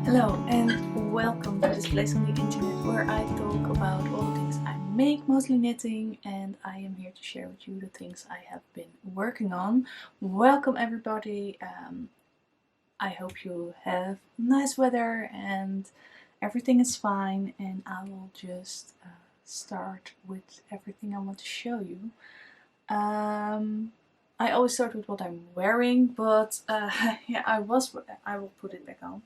Hello and welcome to this place on the internet where I talk about all the things I make, mostly knitting, and I am here to share with you the things I have been working on. Welcome everybody. I hope you have nice weather and everything is fine, and I will just start with everything I want to show you. I always start with what I'm wearing, but yeah, I will put it back on.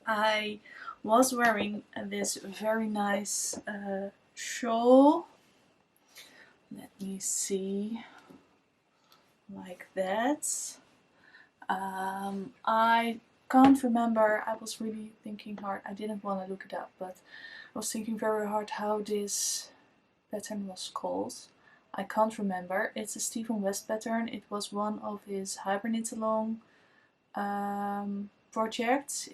I was wearing this very nice shawl. Let me see, like that. I can't remember. I was really thinking hard. I didn't want to look it up, but I was thinking very hard how this pattern was called. I can't remember. It's a Stephen West pattern. It was one of his hibernate along projects.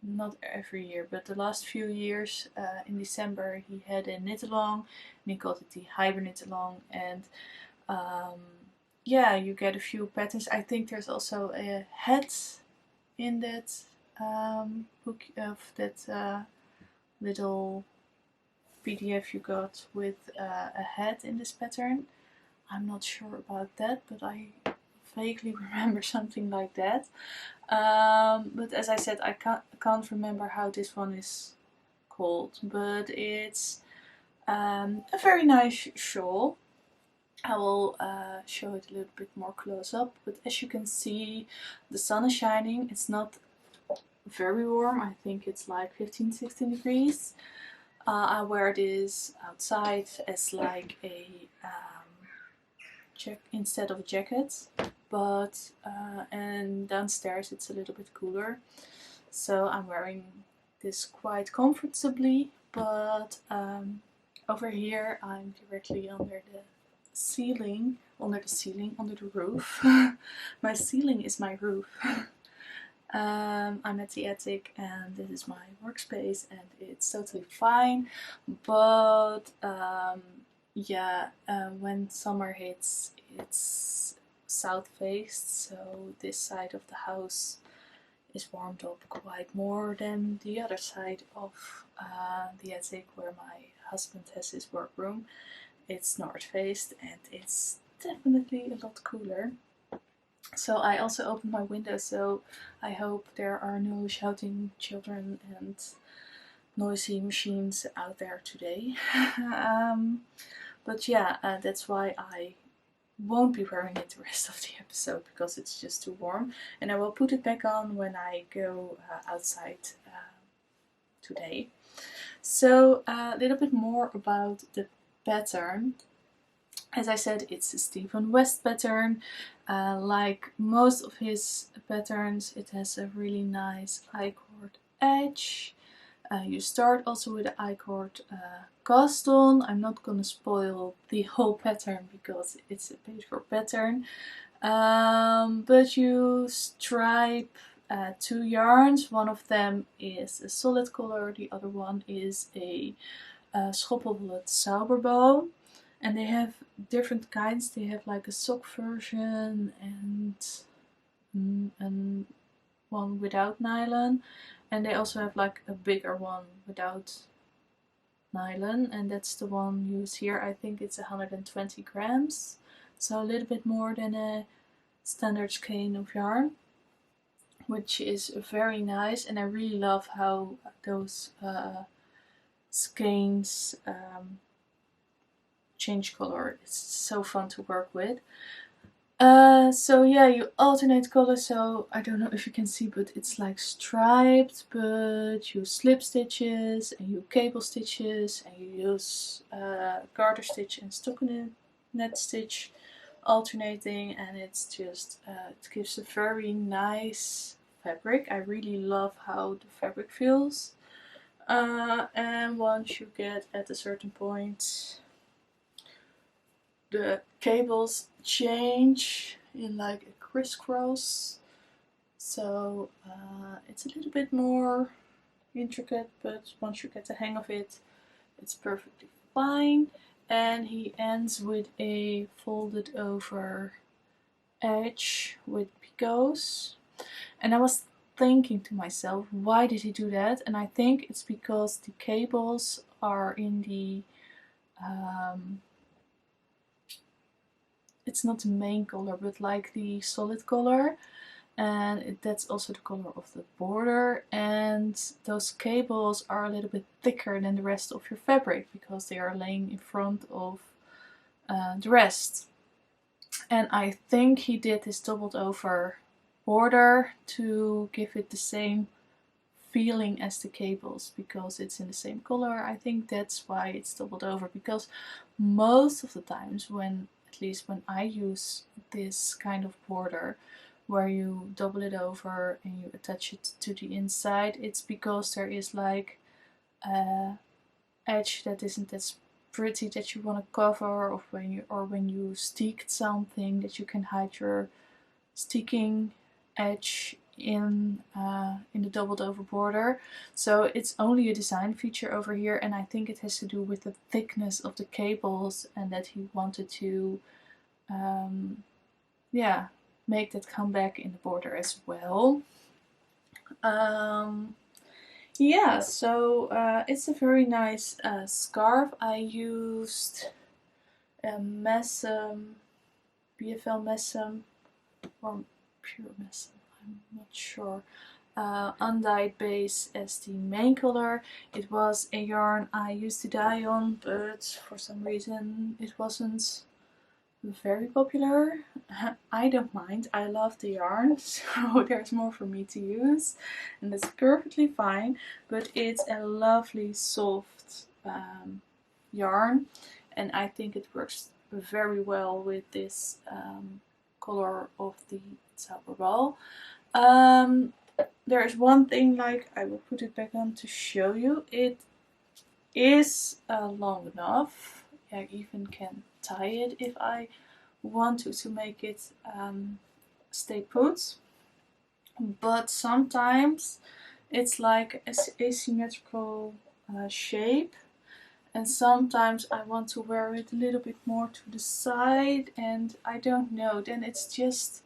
Not every year, but the last few years, in December he had a knit along and he called it the hibernate along, and yeah, you get a few patterns. I think there's also a hat in that book of that little PDF you got with a hat in this pattern. I'm not sure about that, but I vaguely remember something like that. But as I said, I can't remember how this one is called, but it's a very nice shawl. I will show it a little bit more close up, but as you can see, the sun is shining. It's not very warm. I think it's like 15-16 degrees. I wear this outside as like a instead of a jacket, but and downstairs it's a little bit cooler, so I'm wearing this quite comfortably. But over here I'm directly under the roof. My ceiling is my roof. I'm at the attic and this is my workspace and it's totally fine, but yeah, when summer hits, it's south faced, so this side of the house is warmed up quite more than the other side of the attic where my husband has his workroom. It's north faced and it's definitely a lot cooler. So I also opened my window, so I hope there are no shouting children and noisy machines out there today. But yeah, that's why I won't be wearing it the rest of the episode, because it's just too warm, and I will put it back on when I go outside today. So a little bit more about the pattern. As I said, it's a Stephen West pattern. Like most of his patterns, it has a really nice I-cord edge. You start also with the I-cord cast on. I'm not gonna spoil the whole pattern because it's a paper pattern. But you stripe two yarns. One of them is a solid color, the other one is a schoppelblad sauberbow. And they have different kinds. They have like a sock version and one without nylon. And they also have like a bigger one without nylon. And that's the one used here. I think it's 120 grams. So a little bit more than a standard skein of yarn, which is very nice. And I really love how those skeins change color. It's so fun to work with. So yeah, you alternate colors. So I don't know if you can see, but it's like striped, but you slip stitches and you cable stitches and you use garter stitch and stockinette stitch alternating, and it's just it gives a very nice fabric. I really love how the fabric feels. And once you get at a certain point, the cables change in like a crisscross, so it's a little bit more intricate, but once you get the hang of it, it's perfectly fine. And he ends with a folded over edge with picots. And I was thinking to myself, why did he do that? And I think it's because the cables are in the it's not the main color, but like the solid color, and that's also the color of the border, and those cables are a little bit thicker than the rest of your fabric because they are laying in front of the rest. And I think he did this doubled over border to give it the same feeling as the cables because it's in the same color. I think that's why it's doubled over, because most of the times when, at least when I use this kind of border where you double it over and you attach it to the inside, it's because there is like a edge that isn't as pretty that you want to cover, or when you stick something that you can hide your sticking edge in the doubled over border. So it's only a design feature over here, and I think it has to do with the thickness of the cables and that he wanted to yeah, make that come back in the border as well. Yeah, so it's a very nice scarf. I used a Messam, BFL Messam, or pure Messam, I'm not sure, undyed base as the main color. It was a yarn I used to dye on, but for some reason it wasn't very popular. I don't mind, I love the yarn, so there's more for me to use, and that's perfectly fine. But it's a lovely soft yarn, and I think it works very well with this color of the Zauberball. There is one thing, like, I will put it back on to show you. It is long enough. I even can tie it if I want to make it stay put. But sometimes it's like an asymmetrical shape, and sometimes I want to wear it a little bit more to the side, and I don't know, then it's just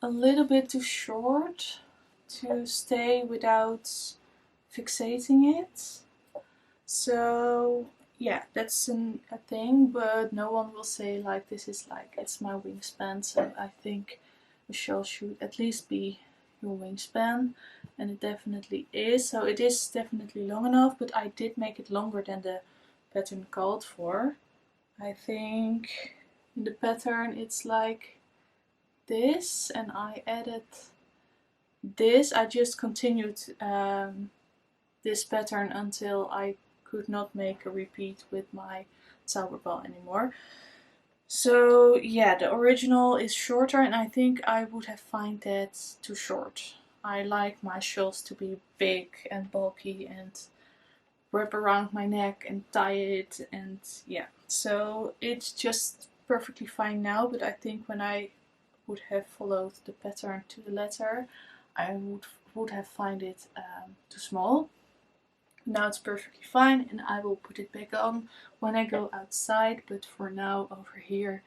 a little bit too short to stay without fixating it. So yeah, that's a thing, but no one will say like this is like it's my wingspan. So I think a shawl should at least be your wingspan, and it definitely is. So it is definitely long enough, but I did make it longer than the pattern called for. I think in the pattern it's like this, and I added this. I just continued this pattern until I could not make a repeat with my Zauberball anymore. So yeah, the original is shorter, and I think I would have found that too short. I like my shawls to be big and bulky and wrap around my neck and tie it, and yeah, so it's just perfectly fine now. But I think when I would have followed the pattern to the letter, I would have found it too small. Now it's perfectly fine, and I will put it back on when I go outside, but for now over here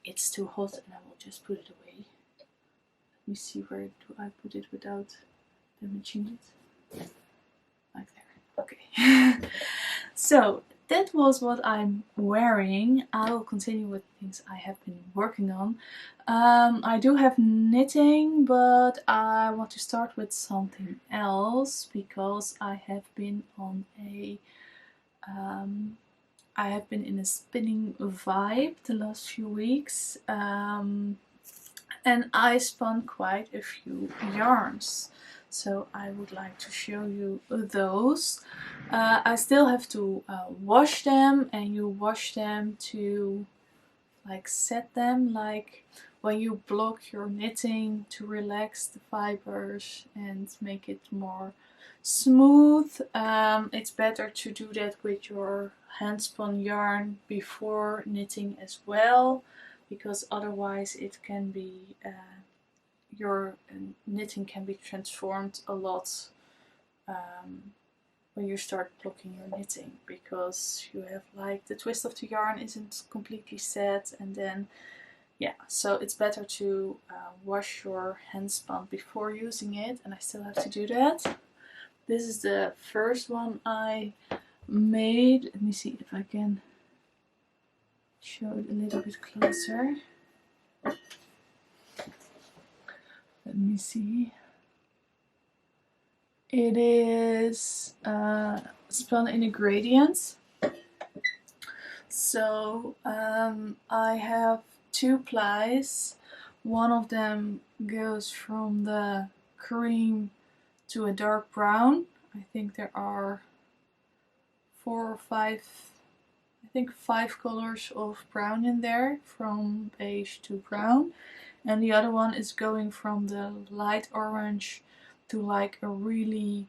it's too hot and I will just put it away. Let me see, where do I put it without damaging it? Like there. Okay. So that was what I'm wearing. I will continue with things I have been working on. I do have knitting, but I want to start with something else because I have been on a I have been in a spinning vibe the last few weeks, and I spun quite a few yarns. So I would like to show you those. I still have to wash them, and you wash them to like set them, like when you block your knitting to relax the fibers and make it more smooth. It's better to do that with your handspun yarn before knitting as well, because otherwise it can be your knitting can be transformed a lot when you start blocking your knitting, because you have like the twist of the yarn isn't completely set, and then yeah, so it's better to wash your handspun before using it, and I still have to do that. This is the first one I made. Let me see if I can show it a little bit closer. Let me see. It is spun in a gradient. So I have 2 plies. One of them goes from the cream to a dark brown. I think there are 4 or 5, I think 5 colors of brown in there, from beige to brown. And the other one is going from the light orange to like a really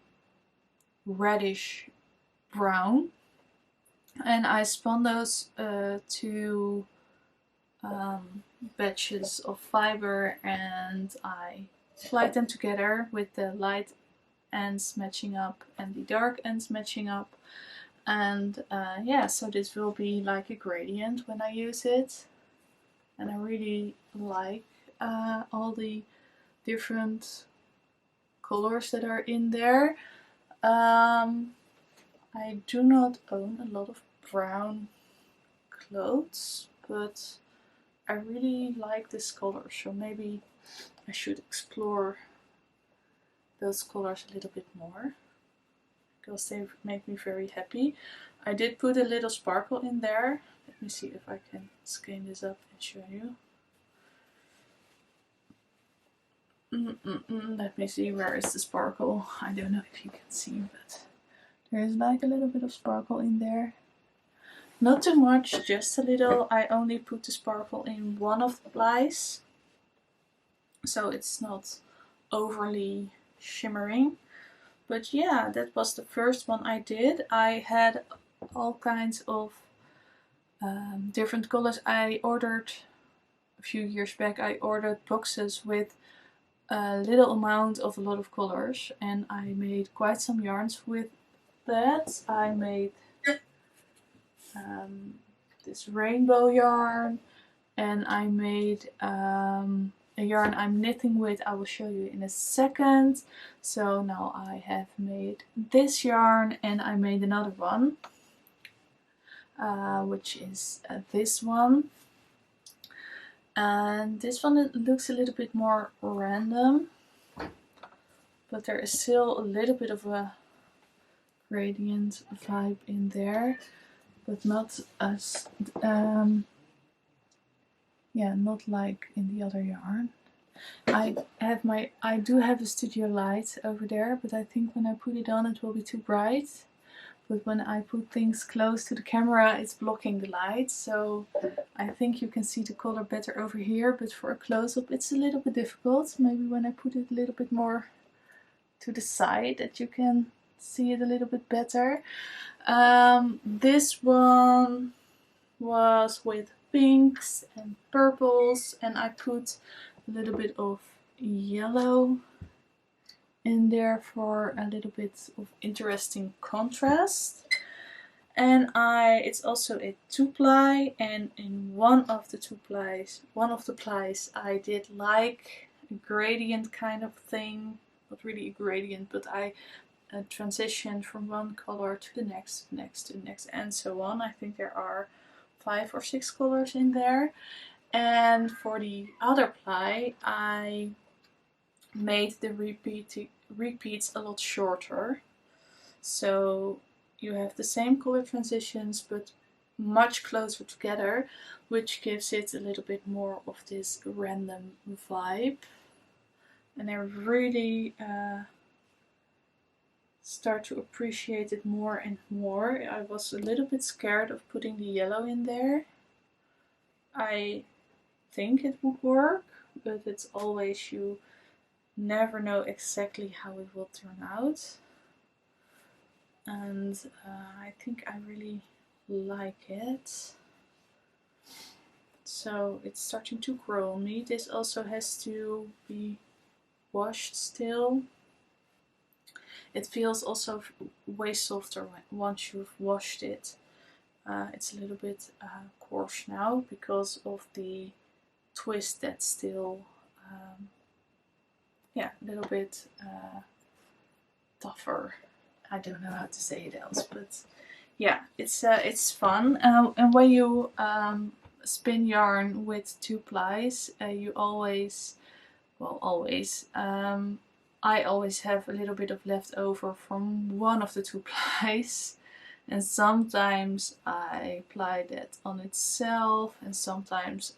reddish brown. And I spun those 2 batches of fiber, and I plied them together with the light ends matching up and the dark ends matching up. And yeah, so this will be like a gradient when I use it. And I really like all the different colors that are in there. I do not own a lot of brown clothes, but I really like this color, so maybe I should explore those colors a little bit more, because they make me very happy. I did put a little sparkle in there. Let me see if I can scan this up and show you. Let me see, where is the sparkle? I don't know if you can see, but there is like a little bit of sparkle in there. Not too much, just a little. I only put the sparkle in one of the plies, so it's not overly shimmering. But yeah, that was the first one I did. I had all kinds of different colors. I ordered, a few years back, I ordered boxes with a little amount of a lot of colors, and I made quite some yarns with that. I made this rainbow yarn, and I made a yarn I'm knitting with. I will show you in a second. So now I have made this yarn, and I made another one, which is this one. And this one looks a little bit more random, but there is still a little bit of a gradient vibe in there, but not as yeah, not like in the other yarn. I do have a studio light over there, but I think when I put it on it will be too bright. But when I put things close to the camera, it's blocking the light, so I think you can see the color better over here, but for a close-up it's a little bit difficult. Maybe when I put it a little bit more to the side that you can see it a little bit better. This one was with pinks and purples, and I put a little bit of yellow in there for a little bit of interesting contrast. And it's also a 2-ply, and in one of the plies I did like a gradient kind of thing. Not really a gradient, but I transitioned from one color to the next, to the next, and so on. I think there are 5 or 6 colors in there. And for the other ply, I made the repeats a lot shorter, so you have the same color transitions but much closer together, which gives it a little bit more of this random vibe. And I really start to appreciate it more and more. I was a little bit scared of putting the yellow in there. I think it would work, but it's always, you never know exactly how it will turn out. And I think I really like it. So it's starting to grow on me. This also has to be washed still. It feels also way softer once you've washed it. It's a little bit coarse now because of the twist that's still yeah, a little bit tougher. I don't know how to say it else, but yeah, it's fun. And when you spin yarn with 2 plies, you always, well, always, I always have a little bit of leftover from one of the 2 plies. And sometimes I apply that on itself, and sometimes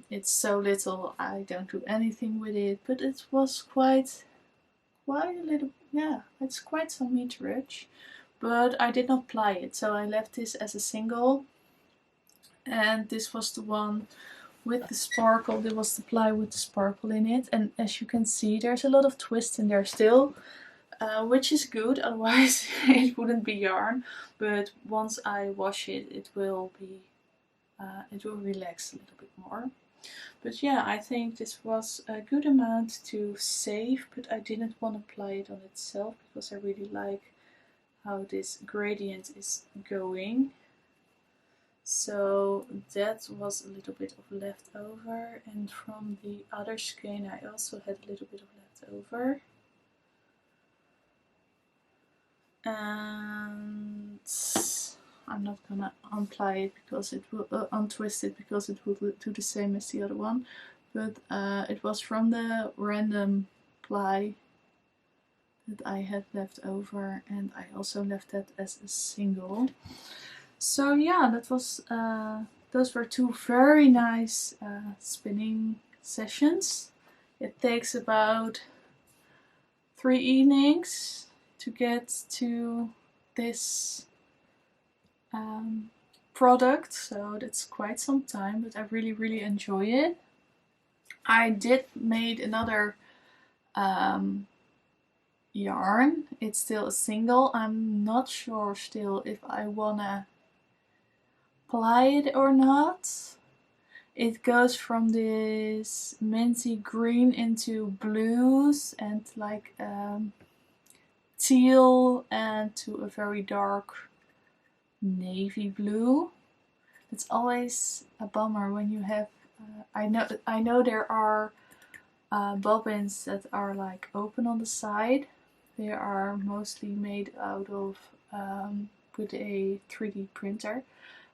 it's so little I don't do anything with it. But it was quite a little, yeah, it's quite some meterage. But I did not ply it, so I left this as a single. And this was the one with the sparkle. There was the ply with the sparkle in it, and as you can see, there's a lot of twist in there still. Which is good, otherwise it wouldn't be yarn. But once I wash it, it will relax a little bit more. But yeah, I think this was a good amount to save, but I didn't want to apply it on itself because I really like how this gradient is going. So that was a little bit of leftover, and from the other skein I also had a little bit of leftover. And I'm not gonna unply it because it will untwist it because it will do the same as the other one. But it was from the random ply that I had left over, and I also left that as a single. So yeah, that was those were 2 very nice spinning sessions. It takes about 3 evenings to get to this product, so that's quite some time, but I really enjoy it. I did made another yarn. It's still a single. I'm not sure still if I wanna ply it or not. It goes from this minty green into blues and like teal and to a very dark navy blue. It's always a bummer when you have I know there are bobbins that are like open on the side. They are mostly made out of with a 3D printer,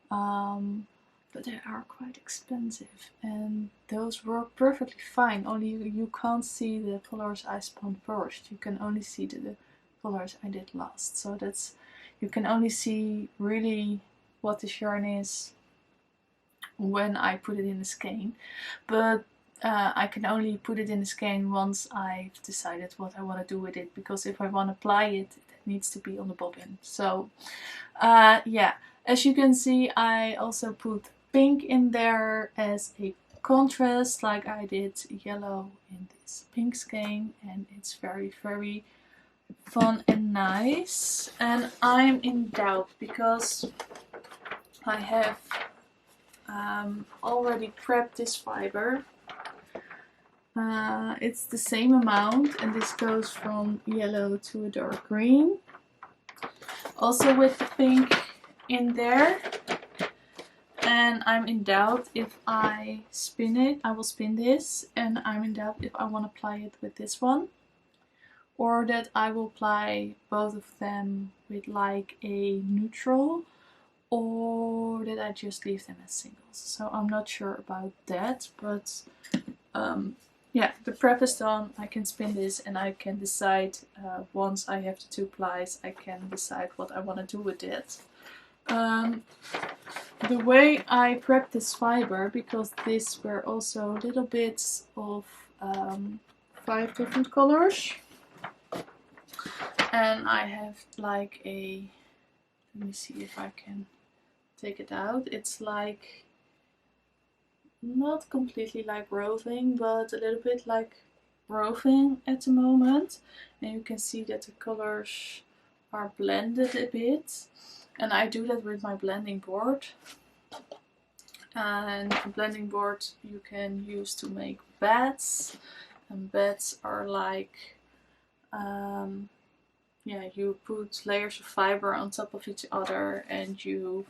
but they are quite expensive, and those work perfectly fine. Only you can't see the colors I spun first. You can only see the colors I did last. So that's, you can only see really what this yarn is when I put it in the skein. But I can only put it in the skein once I've decided what I want to do with it, because if I want to apply it, it needs to be on the bobbin. So yeah, as you can see, I also put pink in there as a contrast, like I did yellow in this pink skein, and it's very fun and nice. And I'm in doubt because I have already prepped this fiber. It's the same amount, and this goes from yellow to a dark green, also with the pink in there. And I'm in doubt if I spin it. I will spin this, and I'm in doubt if I want to apply it with this one, or that I will apply both of them with like a neutral, or that I just leave them as singles. So I'm not sure about that, but yeah, the prep is done. I can spin this, and I can decide once I have the 2 plies, I can decide what I want to do with it. The way I prepped this fiber, because these were also little bits of 5 different colors, and I have like a, let me see if I can take it out. It's like not completely like roving, but a little bit like roving at the moment, and you can see that the colors are blended a bit, and I do that with my blending board. And a blending board you can use to make beds, and beds are like yeah, you put layers of fiber on top of each other, and you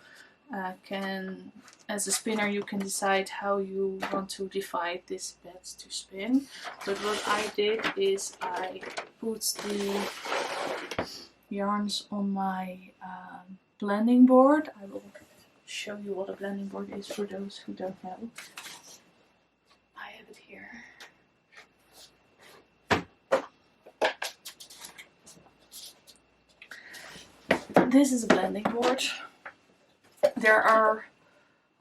as a spinner, you can decide how you want to divide this bed to spin. But what I did is I put the yarns on my blending board. I will show you what a blending board is for those who don't know. I have it here. This is a blending board. There are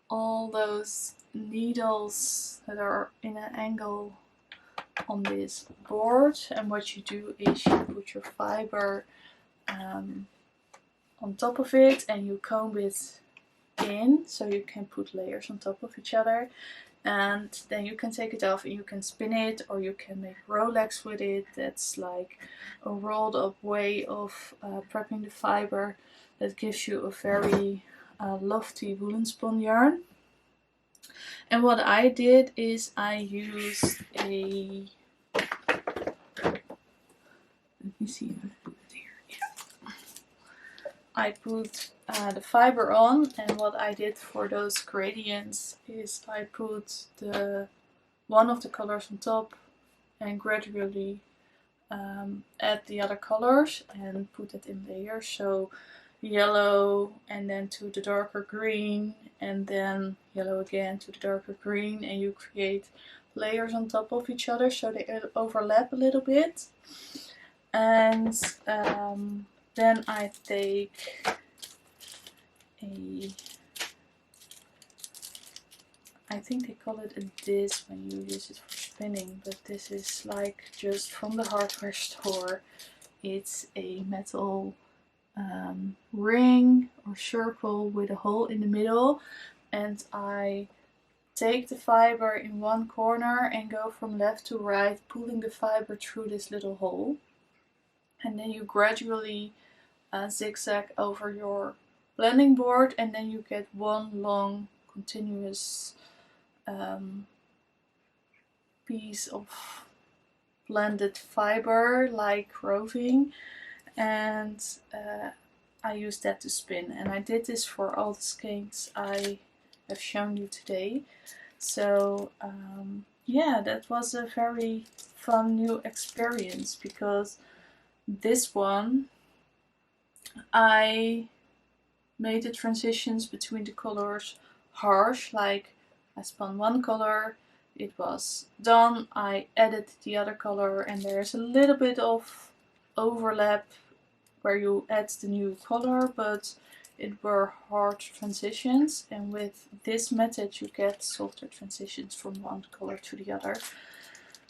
all those needles that are in an angle on this board, and what you do is you put your fiber on top of it and you comb it in so you can put layers on top of each other, and then you can take it off and you can spin it, or you can make Rolex with it. That's like a rolled up way of prepping the fiber that gives you a very lofty woolen spun yarn. And what I did is I used a, let me see if I put it here. Yeah. I put the fiber on, and what I did for those gradients is I put one of the colors on top and gradually add the other colors and put it in layers. So yellow, and then to the darker green, and then yellow again to the darker green, and you create layers on top of each other so they overlap a little bit. And then I take I think they call it a disc when you use it for spinning, but this is like just from the hardware store. It's a metal ring or circle with a hole in the middle, and I take the fiber in one corner and go from left to right, pulling the fiber through this little hole, and then you gradually zigzag over your blending board, and then you get one long continuous piece of blended fiber like roving, and I use that to spin. And I did this for all the skeins I have shown you today. So yeah, that was a very fun new experience, because this one I made the transitions between the colors harsh, like I spun one color, it was done, I added the other color, and there's a little bit of overlap where you add the new color, but it were hard transitions, and with this method you get softer transitions from one color to the other.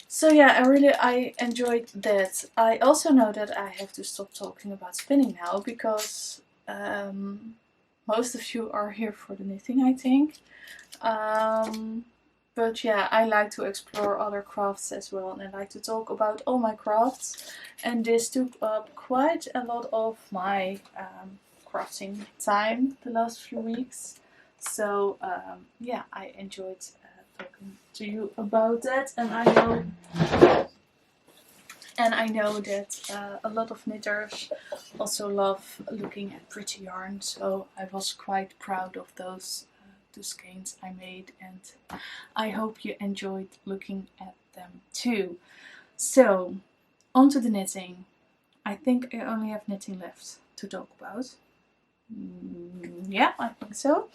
So yeah, I enjoyed that. I also know that I have to stop talking about spinning now, because most of you are here for the knitting, I think. But yeah, I like to explore other crafts as well, and I like to talk about all my crafts, and this took up quite a lot of my crafting time the last few weeks. So yeah, I enjoyed talking to you about that, and I know that a lot of knitters also love looking at pretty yarn, so I was quite proud of those two skeins I made, and I hope you enjoyed looking at them too. So, on to the knitting. I think I only have knitting left to talk about. Yeah, I think so.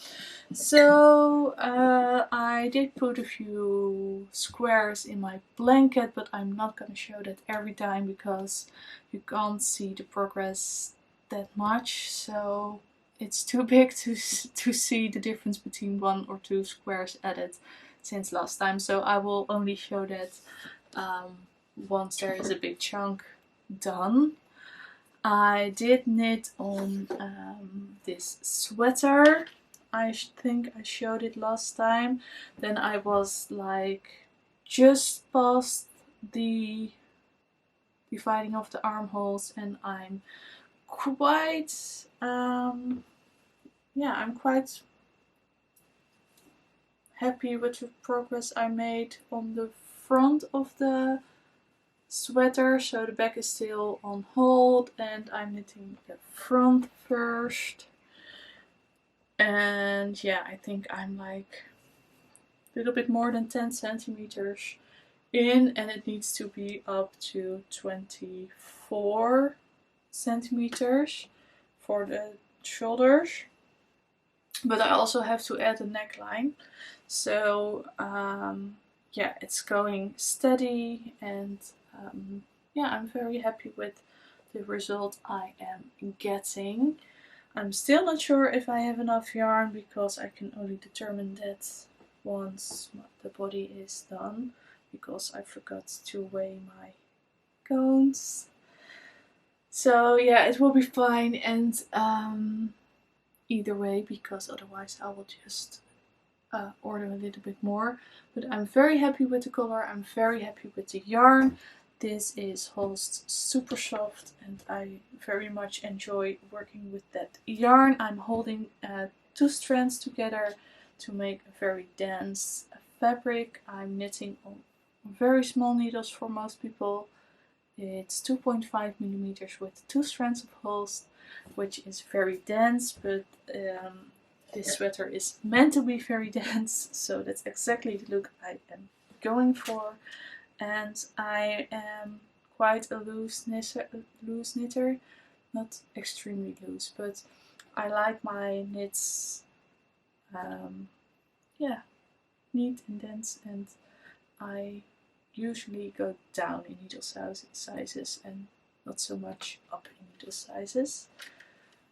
So I did put a few squares in my blanket, but I'm not going to show that every time because you can't see the progress that much. So it's too big to see the difference between one or two squares added since last time. So I will only show that once there is a big chunk done. I did knit on this sweater. I think I showed it last time. Then I was like just past the dividing of the armholes, and I'm quite I'm quite happy with the progress I made on the front of the sweater. So the back is still on hold, and I'm knitting the front first. And yeah, I think I'm like a little bit more than 10 centimeters in, and it needs to be up to 24 centimeters for the shoulders. But I also have to add a neckline. So yeah, it's going steady, and yeah, I'm very happy with the result I am getting. I'm still not sure if I have enough yarn, because I can only determine that once the body is done, because I forgot to weigh my cones. So yeah, it will be fine, and either way, because otherwise I will just order a little bit more. But I'm very happy with the color, I'm very happy with the yarn. This is Holst Super Soft, and I very much enjoy working with that yarn. I'm holding 2 strands together to make a very dense fabric. I'm knitting on very small needles for most people. It's 2.5 millimeters with 2 strands of Holst, which is very dense, but this sweater is meant to be very dense, so that's exactly the look I am going for. And I am quite a loose knitter, not extremely loose, but I like my knits yeah, neat and dense, and I usually go down in needle sizes and not so much up in needle sizes.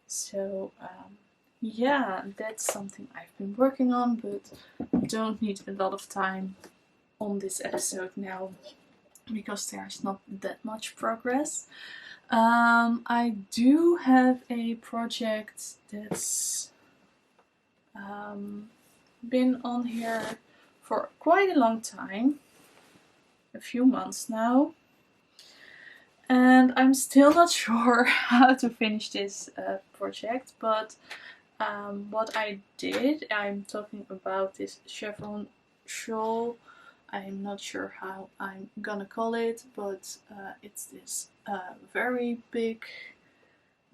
So yeah, that's something I've been working on, but don't need a lot of time on this episode now, because there's not that much progress. I do have a project that's been on here for quite a long time, a few months now, and I'm still not sure how to finish this project. But what I did, I'm talking about this chevron shawl. I'm not sure how I'm gonna call it, but it's this very big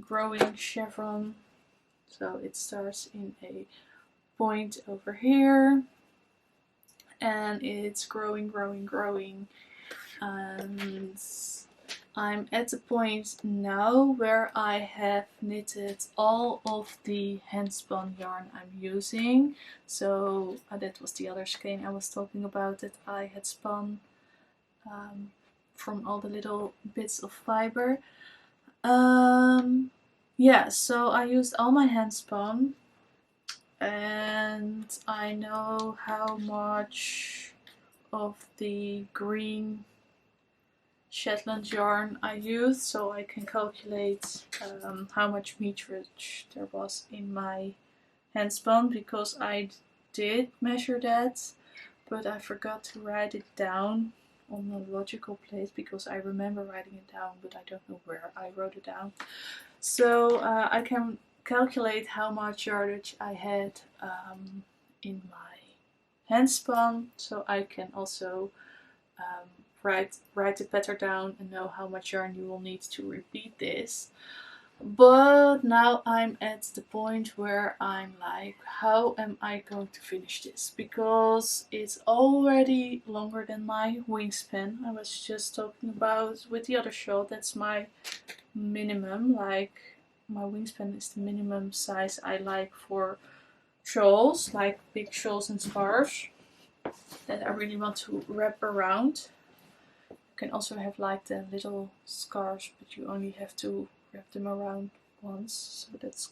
growing chevron. So it starts in a point over here, and it's growing, and I'm at the point now where I have knitted all of the handspun yarn I'm using. So that was the other skein I was talking about, that I had spun from all the little bits of fiber. Yeah, so I used all my handspun, and I know how much of the green Shetland yarn I used, so I can calculate how much meterage there was in my handspun, because I did measure that, but I forgot to write it down on a logical place, because I remember writing it down, but I don't know where I wrote it down. So I can calculate how much yardage I had in my handspun, so I can also write the pattern down and know how much yarn you will need to repeat this. But now I'm at the point where I'm like, how am I going to finish this? Because it's already longer than my wingspan. I was just talking about with the other shawl, that's my minimum. Like, my wingspan is the minimum size I like for shawls, like big shawls and scarves that I really want to wrap around. You can also have like the little scarves, but you only have to wrap them around once. So that's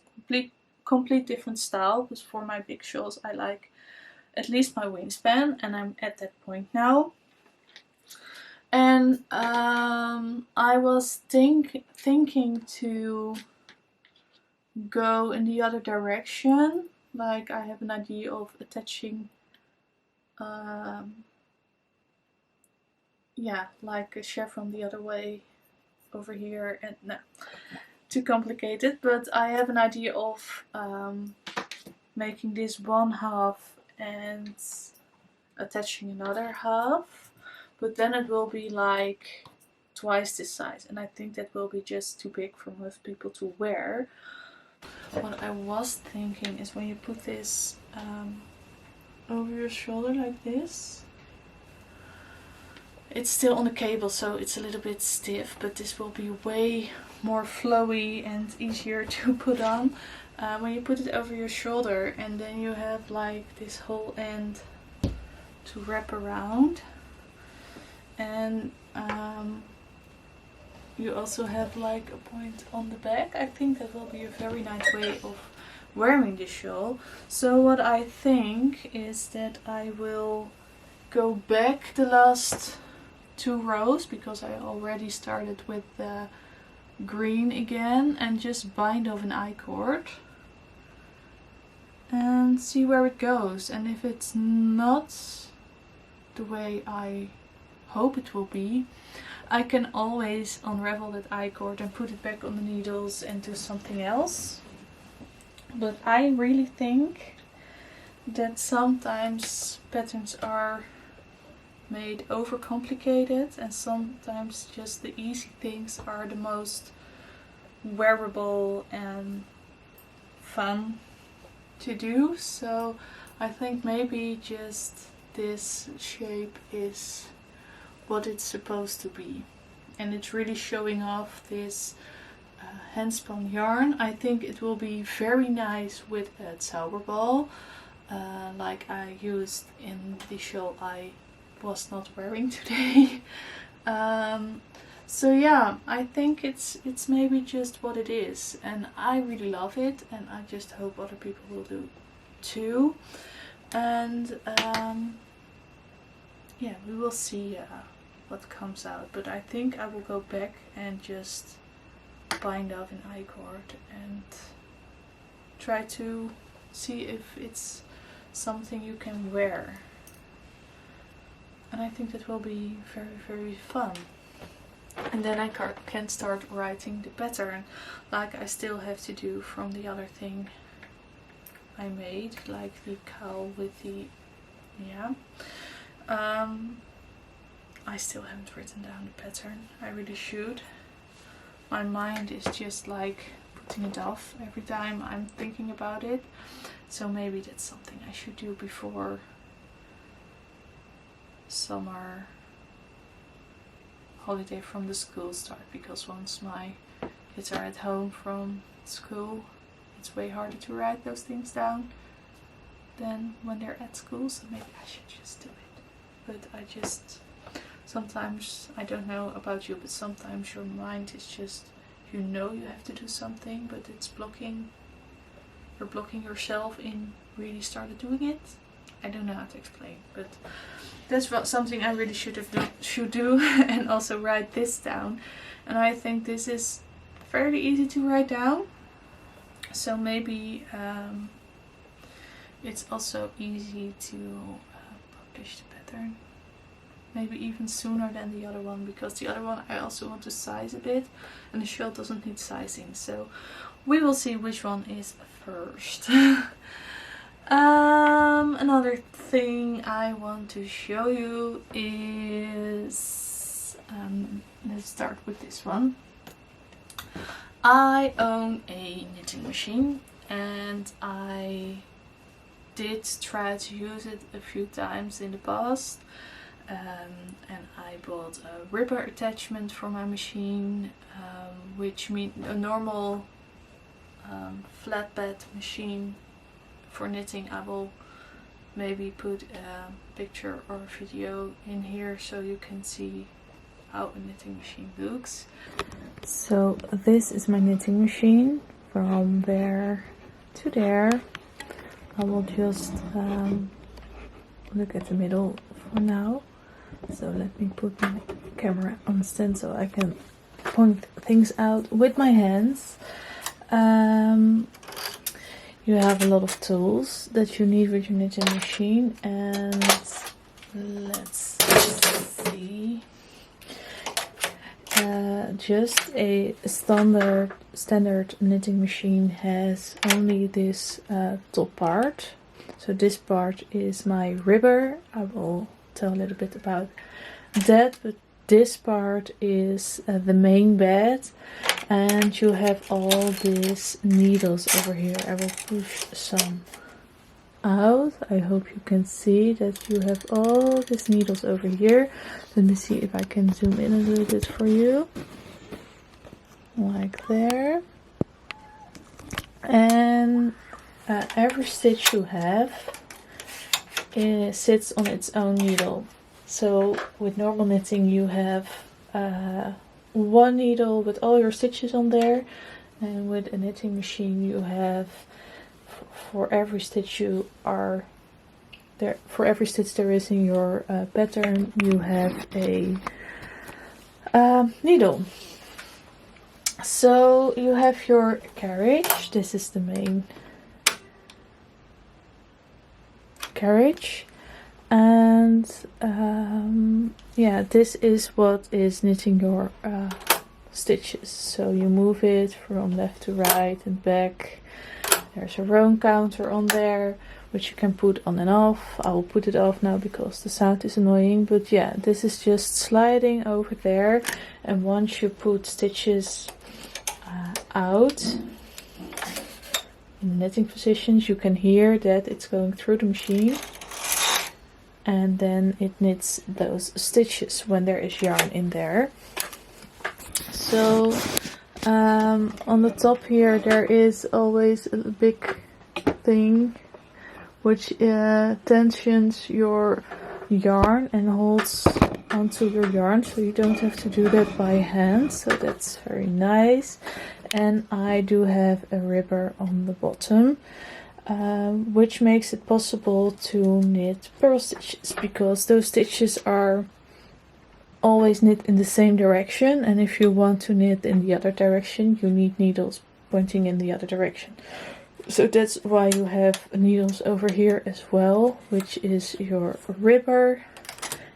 complete different style. But for my big shawls, I like at least my wingspan, and I'm at that point now. And I was thinking to go in the other direction. Like, I have an idea of attaching yeah, like a chevron the other way over here, and no, too complicated, but I have an idea of making this one half and attaching another half, but then it will be like twice this size, and I think that will be just too big for most people to wear. What I was thinking is when you put this over your shoulder like this, it's still on the cable, so it's a little bit stiff, but this will be way more flowy and easier to put on. When you put it over your shoulder and then you have like this whole end to wrap around, and you also have like a point on the back. I think that will be a very nice way of wearing this shawl. So what I think is that I will go back the last 2 rows, because I already started with the green again, and just bind off an I-cord and see where it goes. And if it's not the way I hope it will be, I can always unravel that I-cord and put it back on the needles and do something else. But I really think that sometimes patterns are made overcomplicated, and sometimes just the easy things are the most wearable and fun to do. So I think maybe just this shape is what it's supposed to be, and it's really showing off this handspun yarn. I think it will be very nice with a Zauber ball, like I used in the shawl I was not wearing today. So yeah, I think it's maybe just what it is, and I really love it, and I just hope other people will do too. And yeah, we will see what comes out, but I think I will go back and just bind off an I-cord and try to see if it's something you can wear. And I think that will be very, very fun. And then I can start writing the pattern, like I still have to do from the other thing I made, like the cowl with the, yeah. I still haven't written down the pattern. I really should. My mind is just like putting it off every time I'm thinking about it. So maybe that's something I should do before summer holiday from the school start, because once my kids are at home from school, it's way harder to write those things down than when they're at school. So maybe I should just do it. But I just, sometimes, I don't know about you, but sometimes your mind is just, you know you have to do something, but it's blocking, you're blocking yourself in really started doing it. I don't know how to explain, but that's something I really should do and also write this down. And I think this is fairly easy to write down, so maybe it's also easy to publish the pattern. Maybe even sooner than the other one, because the other one I also want to size a bit, and the shawl doesn't need sizing. So we will see which one is first. Another thing I want to show you is, let's start with this one. I own a knitting machine, and I did try to use it a few times in the past. And I bought a ribber attachment for my machine, which means a normal flatbed machine for knitting. I will maybe put a picture or a video in here so you can see how a knitting machine looks. So this is my knitting machine from there to there. I will just look at the middle for now. So let me put my camera on stand so I can point things out with my hands. You have a lot of tools that you need with your knitting machine, and let's see. Just a standard knitting machine has only this top part. So this part is my ribber. I will tell a little bit about that, but this part is the main bed, And you have all these needles over here. I will push some out. I hope you can see that you have all these needles over here. Let me see if I can zoom in a little bit for you. Like there. And every stitch you have sits on its own needle. So with normal knitting you have one needle with all your stitches on there, and with a knitting machine you have for every stitch you are there, for every stitch there is in your pattern, you have a needle. So you have your carriage. This is the main carriage, and yeah, this is what is knitting your stitches. So you move it from left to right and back. There's a row counter on there which you can put on and off. I will put it off now because the sound is annoying, but yeah, this is just sliding over there, and once you put stitches out in the knitting positions, you can hear that it's going through the machine, and then it knits those stitches when there is yarn in there. So on the top here there is always a big thing which tensions your yarn and holds onto your yarn, so you don't have to do that by hand, so that's very nice. And I do have a ribber on the bottom, which makes it possible to knit purl stitches, because those stitches are always knit in the same direction, and if you want to knit in the other direction you need needles pointing in the other direction. So that's why you have needles over here as well, which is your ribber,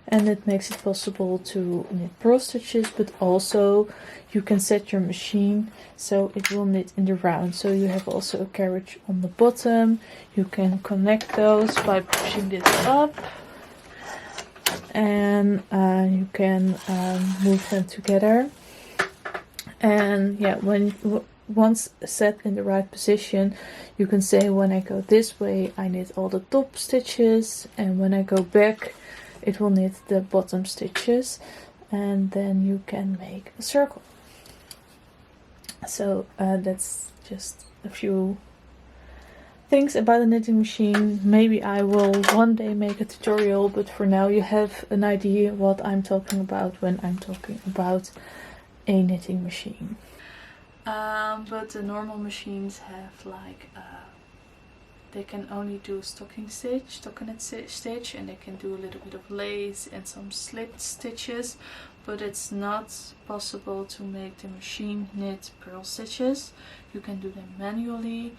and it makes it possible to knit purl stitches, but also you can set your machine so it will knit in the round. So you have also a carriage on the bottom. You can connect those by pushing this up, and you can move them together. And yeah, once set in the right position, you can say, when I go this way I knit all the top stitches, and when I go back it will knit the bottom stitches, and then you can make a circle. So that's just a few things about the knitting machine. Maybe I will one day make a tutorial, but for now you have an idea what I'm talking about when I'm talking about a knitting machine. But the normal machines have like they can only do stockinette stitch, and they can do a little bit of lace and some slipped stitches, but it's not possible to make the machine knit purl stitches. You can do them manually.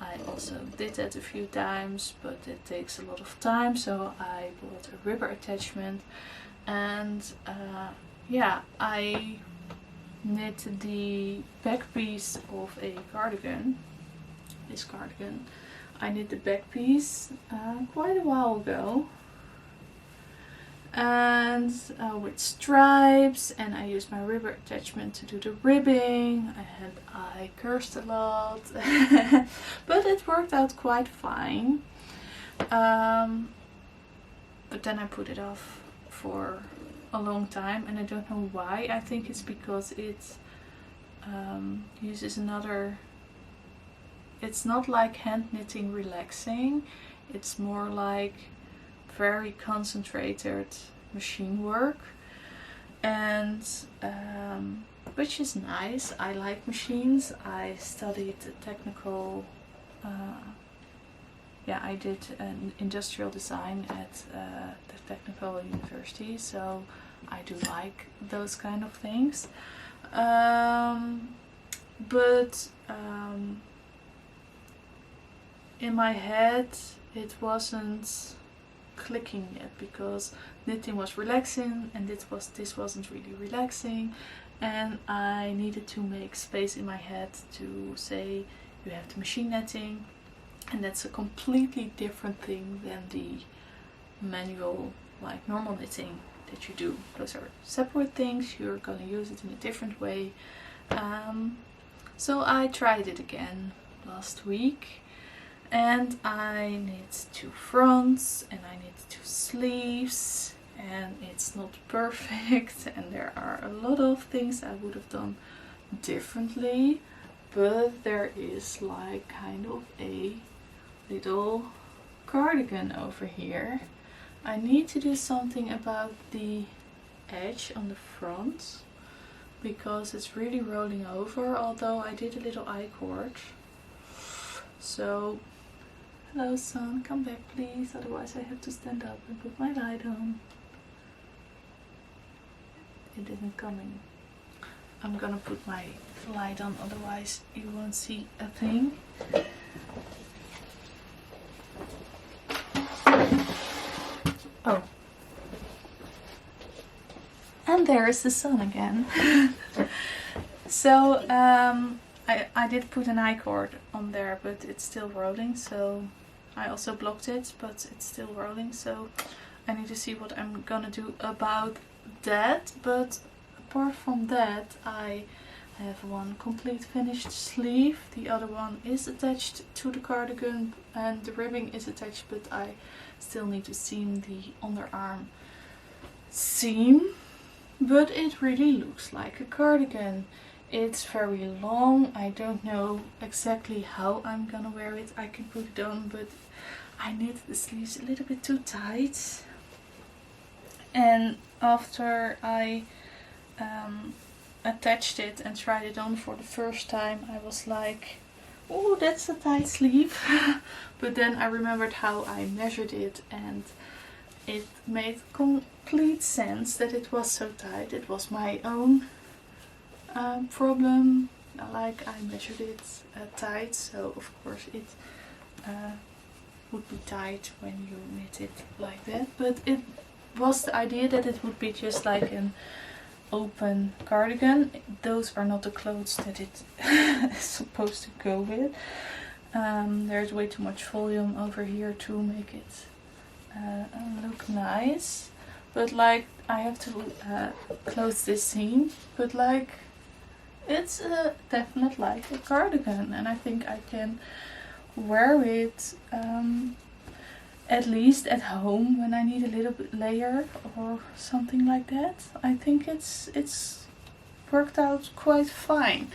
I also did that a few times, but it takes a lot of time, so I bought a ribber attachment, and yeah, I knit the back piece of a cardigan, this cardigan. I knit the back piece quite a while ago, and with stripes, and I used my ribber attachment to do the ribbing, and I cursed a lot but it worked out quite fine. But then I put it off for a long time, and I don't know why. I think it's because it uses another, it's not like hand knitting relaxing, it's more like very concentrated machine work, and which is nice. I like machines. I studied technical yeah, I did an industrial design at the technical university, so I do like those kind of things. But in my head it wasn't clicking yet, because knitting was relaxing and this wasn't really relaxing, and I needed to make space in my head to say you have the machine knitting, and that's a completely different thing than the manual, like normal knitting that you do. Those are separate things. You're gonna use it in a different way, So I tried it again last week, and I knit 2 fronts and I knit 2 sleeves, and it's not perfect and there are a lot of things I would have done differently, but there is like kind of a little cardigan over here. I need to do something about the edge on the front because it's really rolling over, although I did a little I-cord. So, hello son, come back please, otherwise I have to stand up and put my light on. It isn't coming. I'm gonna put my light on, otherwise you won't see a thing. Oh. And there is the sun again. So I did put an I-cord on there, but it's still rolling, so I also blocked it, but it's still rolling, so I need to see what I'm gonna do about that. But apart from that, I have one complete finished sleeve, the other one is attached to the cardigan and the ribbing is attached, but I still need to seam the underarm seam. But it really looks like a cardigan. It's very long. I don't know exactly how I'm gonna wear it. I can put it on, but I knit the sleeves a little bit too tight. And after I attached it and tried it on for the first time, I was like, oh, that's a tight sleeve. But then I remembered how I measured it, and it made complete sense that it was so tight. It was my own problem. Like, I measured it tight, so of course it would be tight when you knit it like that. But it was the idea that it would be just like an open cardigan. Those are not the clothes that it is supposed to go with. There's way too much volume over here to make it look nice, but like I have to close this seam, but like it's definitely like a cardigan, and I think I can wear it at least at home when I need a little bit layer or something like that. I think it's worked out quite fine.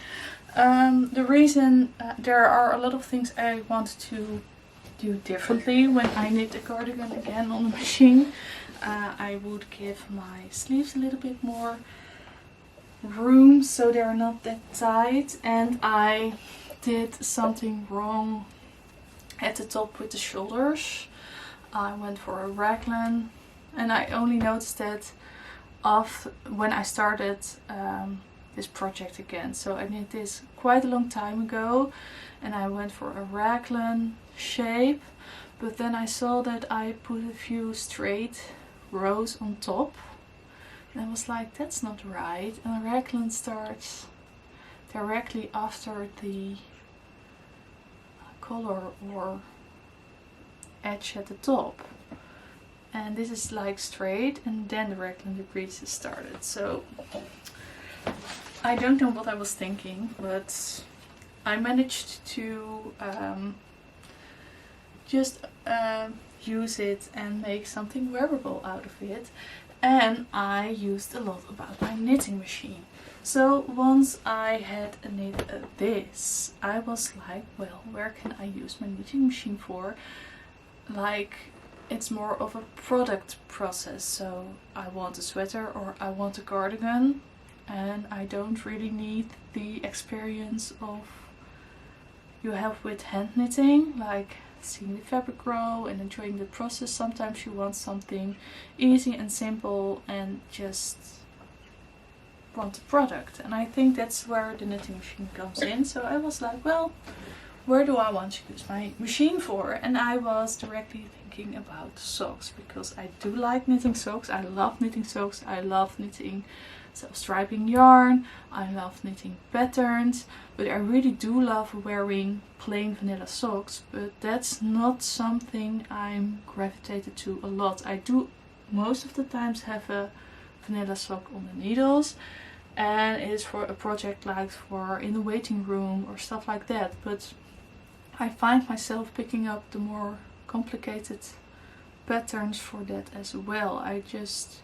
The reason there are a lot of things I want to do differently when I knit a cardigan again on the machine. I would give my sleeves a little bit more room so they're not that tight, and I did something wrong at the top with the shoulders. I went for a raglan, and I only noticed that when I started this project again. So I did this quite a long time ago, and I went for a raglan shape, but then I saw that I put a few straight rows on top, and I was like, that's not right. And a raglan starts directly after the collar or edge at the top, and this is like straight, and then the raglan decreases started. So I don't know what I was thinking, but I managed to just use it and make something wearable out of it. And I used a lot about my knitting machine. So once I had knit this, I was like, well, where can I use my knitting machine for? Like, it's more of a product process. So I want a sweater or I want a cardigan, and I don't really need the experience of you have with hand knitting, like seeing the fabric grow and enjoying the process. Sometimes you want something easy and simple and just want the product, and I think that's where the knitting machine comes in. So I was like, well, where do I want to use my machine for? And I was directly thinking about socks, because I do like knitting socks. I love knitting socks. I love knitting self-striping yarn. I love knitting patterns, but I really do love wearing plain vanilla socks, but that's not something I'm gravitated to a lot. I do most of the times have a vanilla sock on the needles, and it is for a project like for in the waiting room or stuff like that. But I find myself picking up the more complicated patterns for that as well. I just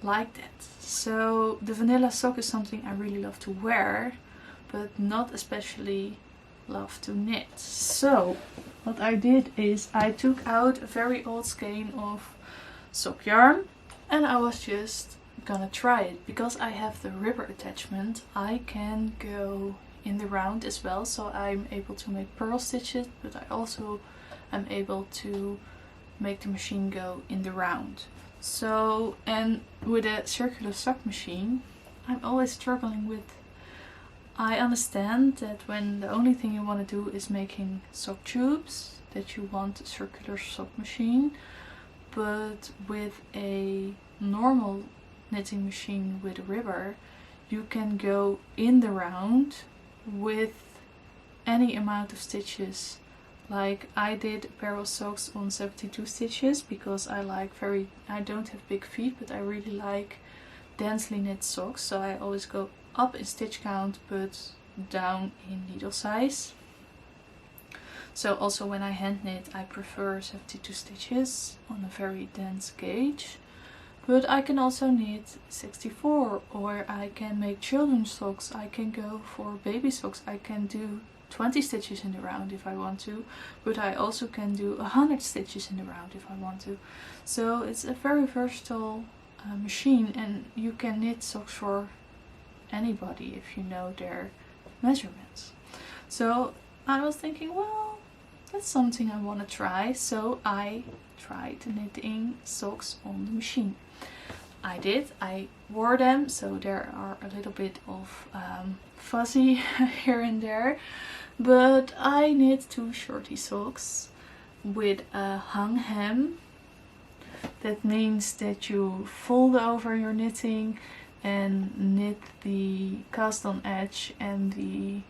like that. So the vanilla sock is something I really love to wear, but not especially love to knit. So what I did is I took out a very old skein of sock yarn and I was just gonna try it. Because I have the ribber attachment, I can go in the round as well, so I'm able to make purl stitches, but I also am able to make the machine go in the round. So, and with a circular sock machine, I'm always struggling with, I understand that when the only thing you want to do is making sock tubes, that you want a circular sock machine, but with a normal knitting machine with a ribber, you can go in the round with any amount of stitches. Like I did a pair of socks on 72 stitches because I don't have big feet, but I really like densely knit socks, so I always go up in stitch count but down in needle size. So also when I hand knit, I prefer 72 stitches on a very dense gauge. But I can also knit 64, or I can make children's socks, I can go for baby socks, I can do 20 stitches in the round if I want to, but I also can do 100 stitches in the round if I want to. So it's a very versatile machine, and you can knit socks for anybody if you know their measurements. So I was thinking, well, that's something I want to try, so I tried knitting socks on the machine. I wore them, so there are a little bit of fuzzy here and there, but I knit 2 shorty socks with a hung hem. That means that you fold over your knitting and knit the cast on edge and the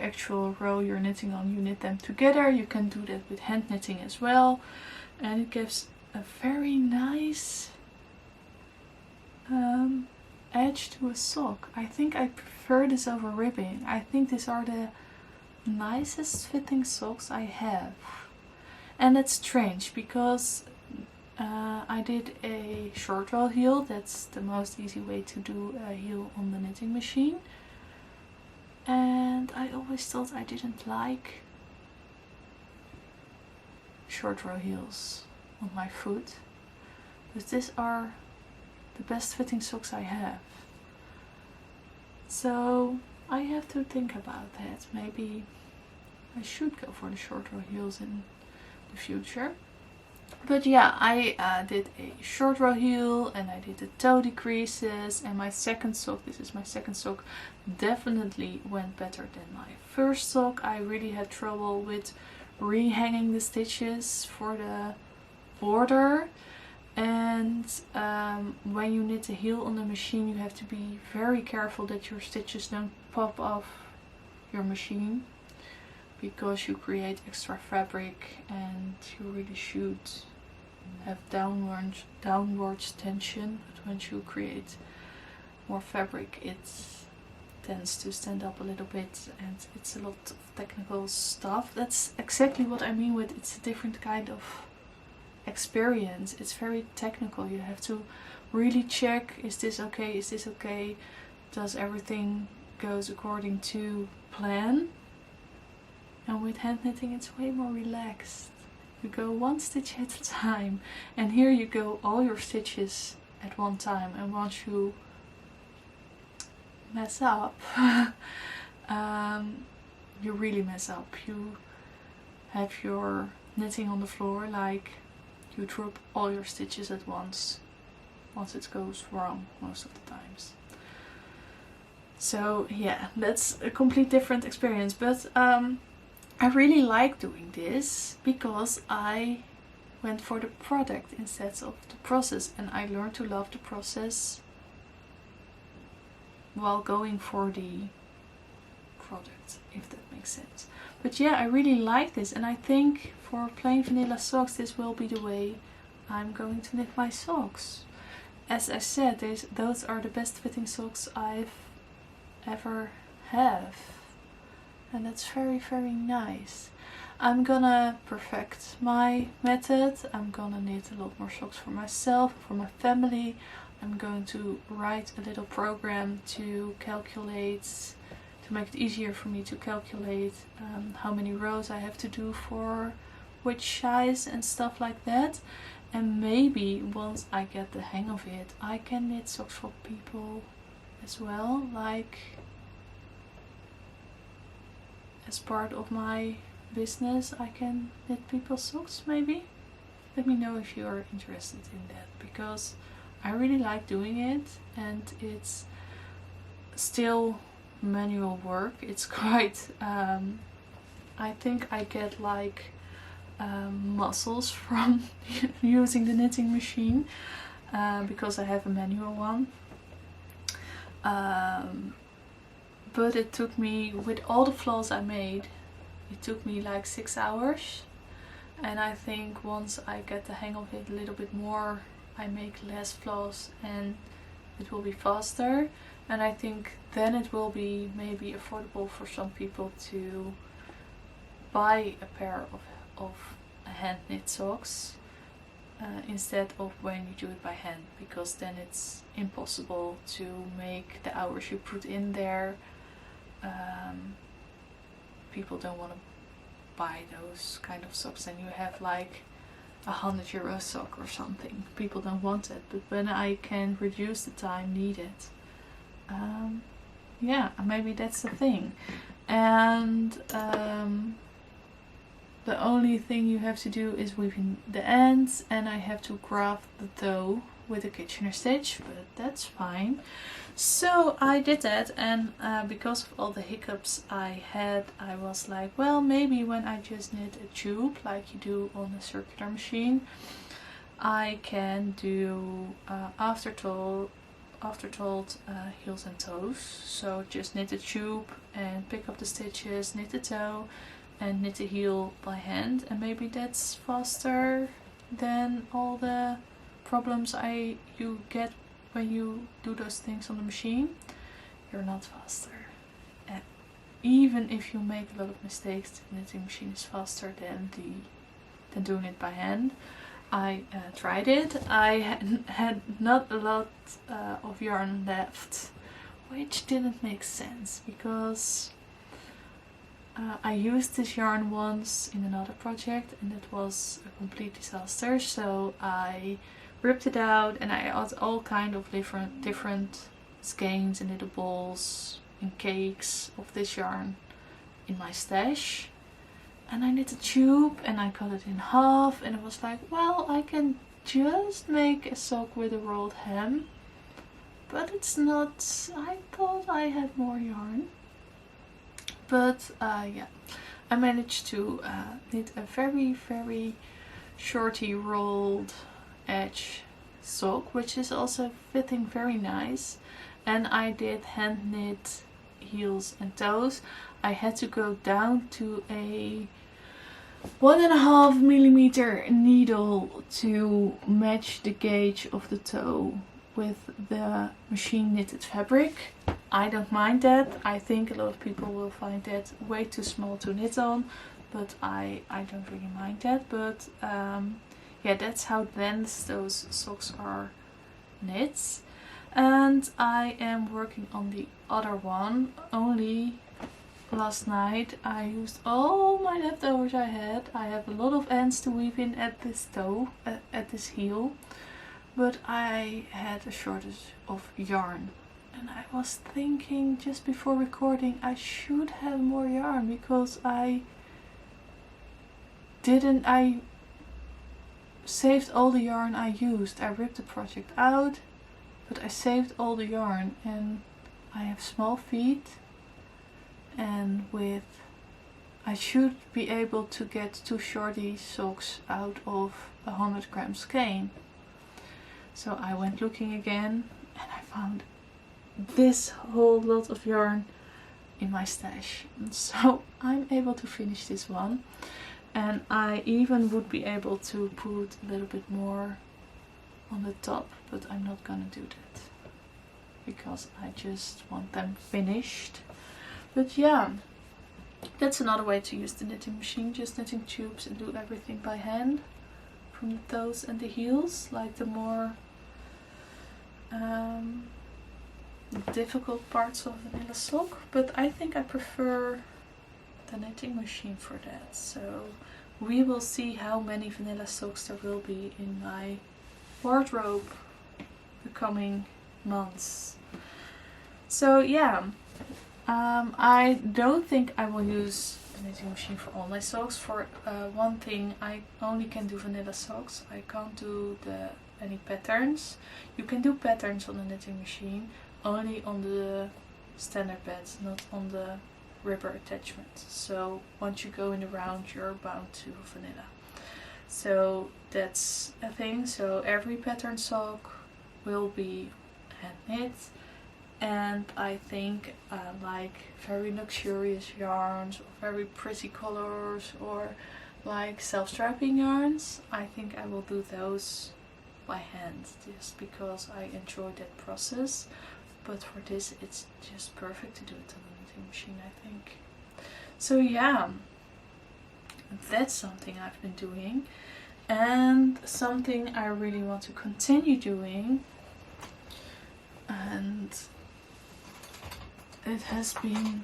actual row you're knitting on, you knit them together. You can do that with hand knitting as well, and it gives a very nice edge to a sock. I think I prefer this over ribbing. I think these are the nicest fitting socks I have. And that's strange because I did a short roll heel. That's the most easy way to do a heel on the knitting machine. And I always thought I didn't like short row heels on my foot. But these are the best fitting socks I have. So I have to think about that. Maybe I should go for the short row heels in the future. But yeah, I did a short row heel and I did the toe decreases, and my second sock, this is my second sock, definitely went better than my first sock. I really had trouble with rehanging the stitches for the border. And when you knit a heel on the machine, you have to be very careful that your stitches don't pop off your machine, because you create extra fabric and you really should have downwards tension. But once you create more fabric, it tends to stand up a little bit, and it's a lot of technical stuff. That's exactly what I mean with it's a different kind of experience. It's very technical. You have to really check, is this okay, is this okay, does everything goes according to plan. And with hand knitting it's way more relaxed. You go one stitch at a time, and here you go all your stitches at one time, and once you mess up you really mess up. You have your knitting on the floor, like you drop all your stitches at once it goes wrong most of the times. So yeah, that's a complete different experience, but I really like doing this because I went for the product instead of the process, and I learned to love the process while going for the product, if that makes sense. But yeah, I really like this, and I think for plain vanilla socks this will be the way I'm going to knit my socks. as I said, those are the best fitting socks I've ever have, and that's very, very nice. I'm gonna perfect my method. I'm gonna knit a lot more socks for myself, for my family. I'm going to write a little program to calculate, to make it easier for me to calculate how many rows I have to do for which size and stuff like that. And maybe once I get the hang of it, I can knit socks for people as well, like as part of my business I can knit people's socks maybe. Let me know if you are interested in that, because I really like doing it, and it's still manual work. It's quite I think I get like muscles from using the knitting machine, because I have a manual one. But it took me, with all the flaws I made, it took me like 6 hours. And I think once I get the hang of it a little bit more, I make less flaws and it will be faster. And I think then it will be maybe affordable for some people to buy a pair of hand knit socks instead of when you do it by hand, because then it's impossible to make the hours you put in there. People don't want to buy those kind of socks, and you have like €100 sock or something. People don't want it, but when I can reduce the time needed, yeah, maybe that's the thing. And the only thing you have to do is weaving the ends, and I have to graft the toe with a Kitchener stitch, but that's fine. So I did that, and because of all the hiccups I had, I was like, well, maybe when I just knit a tube like you do on a circular machine, I can do aftertold heels and toes. So just knit a tube and pick up the stitches, knit the toe and knit the heel by hand, and maybe that's faster than all the problems you get when you do those things on the machine. You're not faster. And even if you make a lot of mistakes, the knitting machine is faster than doing it by hand. I tried it. I had not a lot of yarn left, which didn't make sense because I used this yarn once in another project and it was a complete disaster. So I ripped it out and I had all kind of different skeins and little balls and cakes of this yarn in my stash. And I knit a tube and I cut it in half, and it was like, well, I can just make a sock with a rolled hem, but it's not. I thought I had more yarn. But yeah, I managed to knit a very, very shorty rolled edge sock, which is also fitting very nice. And I did hand knit heels and toes. I had to go down to a 1.5mm needle to match the gauge of the toe with the machine knitted fabric. I don't mind that. I think a lot of people will find that way too small to knit on, but I don't really mind that. But yeah, that's how dense those socks are knit. And I am working on the other one. Only last night I used all my leftovers I had. I have a lot of ends to weave in at this toe, at this heel, but I had a shortage of yarn. And I was thinking just before recording I should have more yarn, because I saved all the yarn I used. I ripped the project out, but I saved all the yarn, and I have small feet, and I should be able to get 2 shorty socks out of 100 gram skein. So I went looking again and I found this whole lot of yarn in my stash. So I'm able to finish this one, and I even would be able to put a little bit more on the top, but I'm not gonna do that because I just want them finished. But yeah, that's another way to use the knitting machine, just knitting tubes and do everything by hand from the toes and the heels, like the more difficult parts of vanilla sock. But I think I prefer the knitting machine for that. So we will see how many vanilla socks there will be in my wardrobe the coming months. So yeah, I don't think I will use the knitting machine for all my socks. For one thing, I only can do vanilla socks. I can't do any patterns. You can do patterns on the knitting machine, only on the standard pads, not on the rubber attachment. So once you go in the round, you're bound to vanilla. So that's a thing. So every pattern sock will be hand knit. And I think like very luxurious yarns or very pretty colors or like self-striping yarns, I think I will do those by hand just because I enjoy that process. But for this it's just perfect to do it on the knitting machine, I think. So yeah, that's something I've been doing, and something I really want to continue doing. And it has been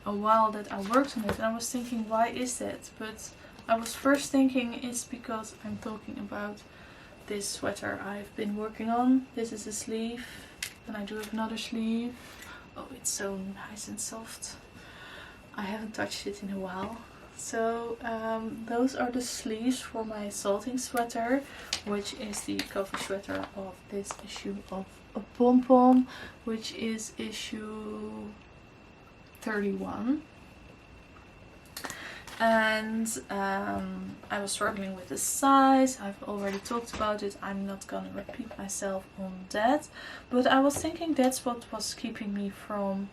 a while that I worked on it, and I was thinking, why is that? But I was first thinking it's because I'm talking about this sweater I've been working on. This is a sleeve, and I do have another sleeve. Oh, it's so nice and soft. I haven't touched it in a while. So those are the sleeves for my salting sweater, which is the cover sweater of this issue of a pompom, which is issue 31. And I was struggling with the size. I've already talked about it. I'm not gonna repeat myself on that, but I was thinking that's what was keeping me from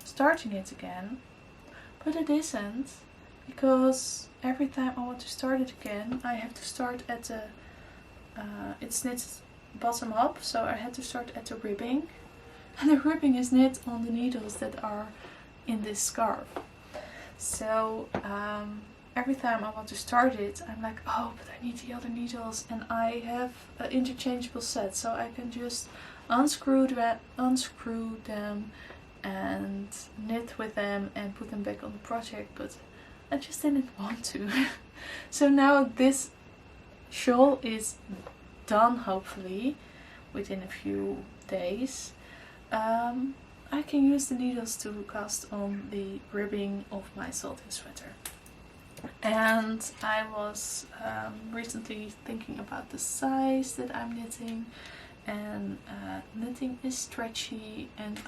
starting it again. But it isn't, because every time I want to start it again, I have to start at the it's knit bottom up, so I had to start at the ribbing, and the ribbing is knit on the needles that are in this scarf. So every time I want to start it, I'm like, oh, but I need the other needles, and I have an interchangeable set, so I can just unscrew them and knit with them and put them back on the project, but I just didn't want to. So now this shawl is done, hopefully within a few days. I can use the needles to cast on the ribbing of my salting sweater. And I was recently thinking about the size that I'm knitting, and knitting is stretchy, and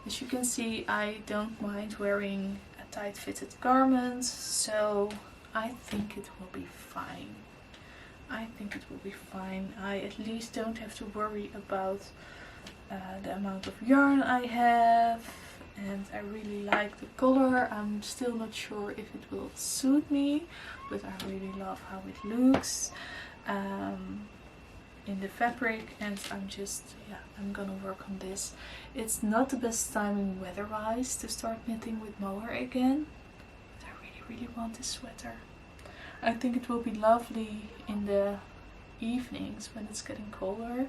as you can see, I don't mind wearing a tight fitted garment, so I think it will be fine. I think it will be fine. I at least don't have to worry about the amount of yarn I have, and I really like the color. I'm still not sure if it will suit me, but I really love how it looks in the fabric, and I'm gonna work on this. It's not the best timing weather-wise to start knitting with mohair again, but I really want this sweater. I think it will be lovely in the evenings when it's getting colder.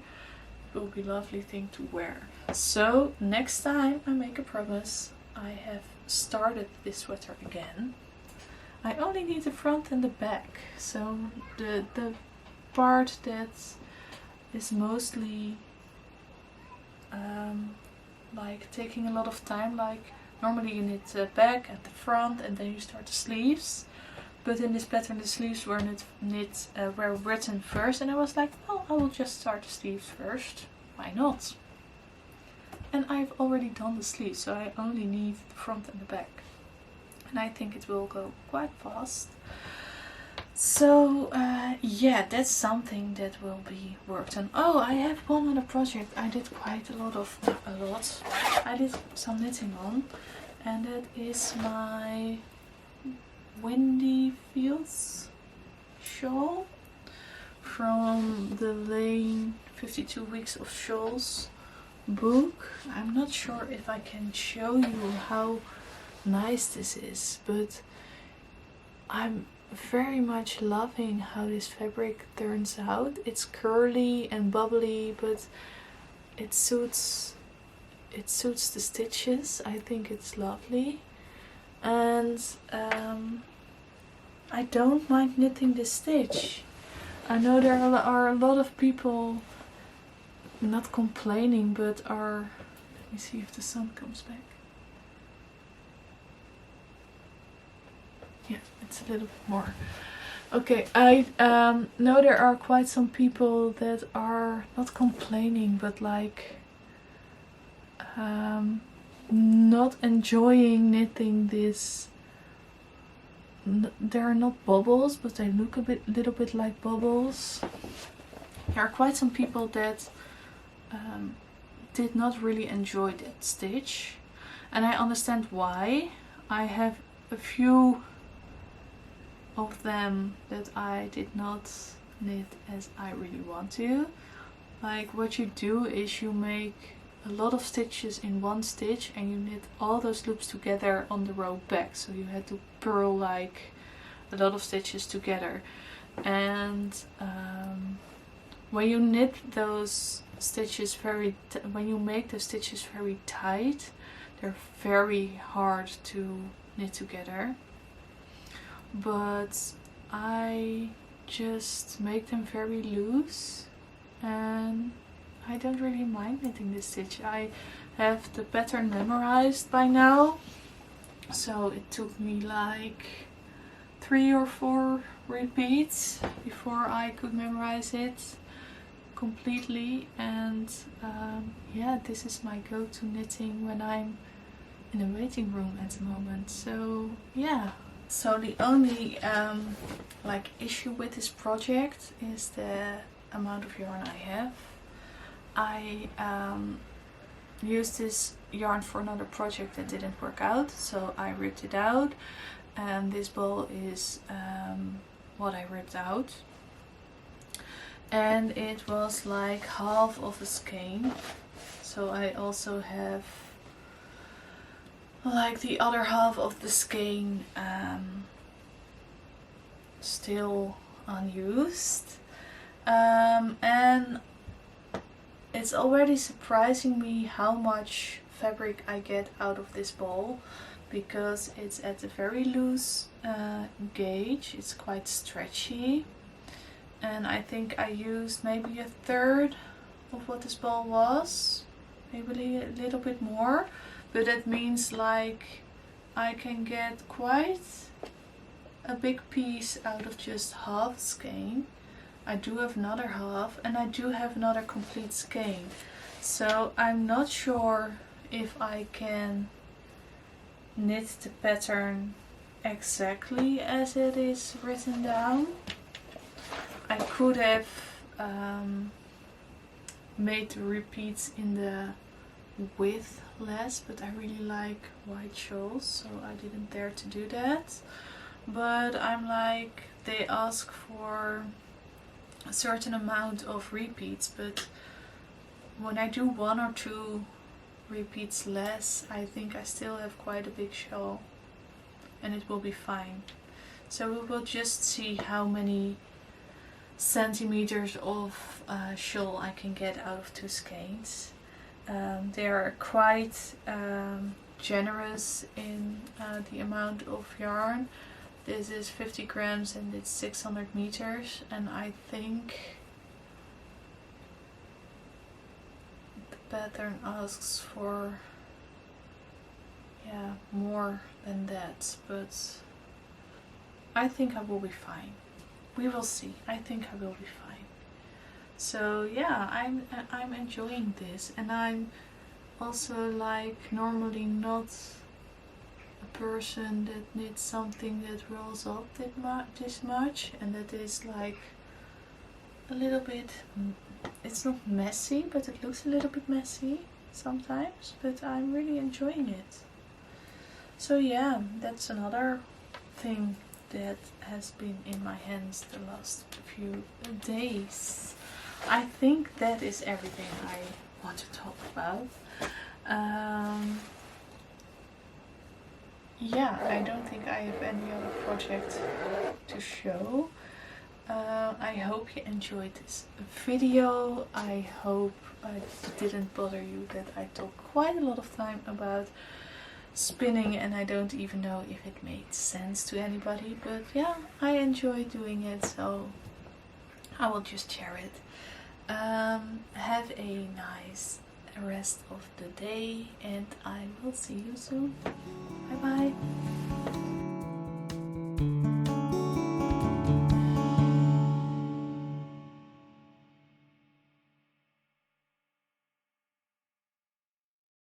It will be a lovely thing to wear. So next time I make a promise, I have started this sweater again. I only need the front and the back, so the part that is mostly like taking a lot of time, like normally you knit the back and the front and then you start the sleeves, but in this pattern the sleeves were were written first, and I was like, well, I will just start the sleeves first, why not? And I've already done the sleeves, so I only need the front and the back, and I think it will go quite fast. So yeah, that's something that will be worked on. Oh, I have one other project I did quite I did some knitting on, and that is my Windy Fields shawl from the Lane 52 Weeks of Shawls book. I'm not sure if I can show you how nice this is, but I'm very much loving how this fabric turns out. It's curly and bubbly, but it suits the stitches. I think it's lovely, and I don't mind knitting this stitch. I know there are a lot of people not complaining, but are, let me see if the sun comes back. Yeah, it's a little bit more. Okay, I know there are quite some people that are not complaining, but like not enjoying knitting this. They are not bubbles, but they look little bit like bubbles. There are quite some people that did not really enjoy that stitch, and I understand why. I have a few of them that I did not knit as I really want to. Like, what you do is you make a lot of stitches in one stitch and you knit all those loops together on the row back, so you had to purl like a lot of stitches together. And when you knit those stitches when you make the stitches very tight, they're very hard to knit together. But I just make them very loose, and I don't really mind knitting this stitch. I have the pattern memorized by now, so it took me like 3 or 4 repeats before I could memorize it completely. And yeah, this is my go-to knitting when I'm in a waiting room at the moment. So yeah. So the only like issue with this project is the amount of yarn I have. I used this yarn for another project that didn't work out, so I ripped it out, and this ball is what I ripped out, and it was like half of a skein. So I also have like the other half of the skein still unused, and it's already surprising me how much fabric I get out of this ball, because it's at a very loose gauge. It's quite stretchy, and I think I used maybe 1/3 of what this ball was, maybe a little bit more. But that means like I can get quite a big piece out of just half skein. I do have another half, and I do have another complete skein. So I'm not sure if I can knit the pattern exactly as it is written down. I could have made the repeats in the width less, but I really like white shawls, so I didn't dare to do that. But I'm like, they ask for a certain amount of repeats, but when I do 1 or 2 repeats less, I think I still have quite a big shawl, and it will be fine. So we will just see how many centimeters of shawl I can get out of 2 skeins. They are quite generous in the amount of yarn. This is 50 grams and it's 600 meters, and I think the pattern asks for more than that, but I think I will be fine. We will see. I think I will be fine. So yeah, I'm enjoying this, and I'm also like normally not a person that knits something that rolls up this much, and that is like a little bit, it's not messy, but it looks a little bit messy sometimes, but I'm really enjoying it. So yeah, that's another thing that has been in my hands the last few days. I think that is everything I want to talk about. Yeah, I don't think I have any other project to show. I hope you enjoyed this video. I hope I didn't bother you that I talked quite a lot of time about spinning and I don't even know if it made sense to anybody, but yeah, I enjoy doing it, so I will just share it. Have a nice rest of the day and I will see you soon. Bye bye.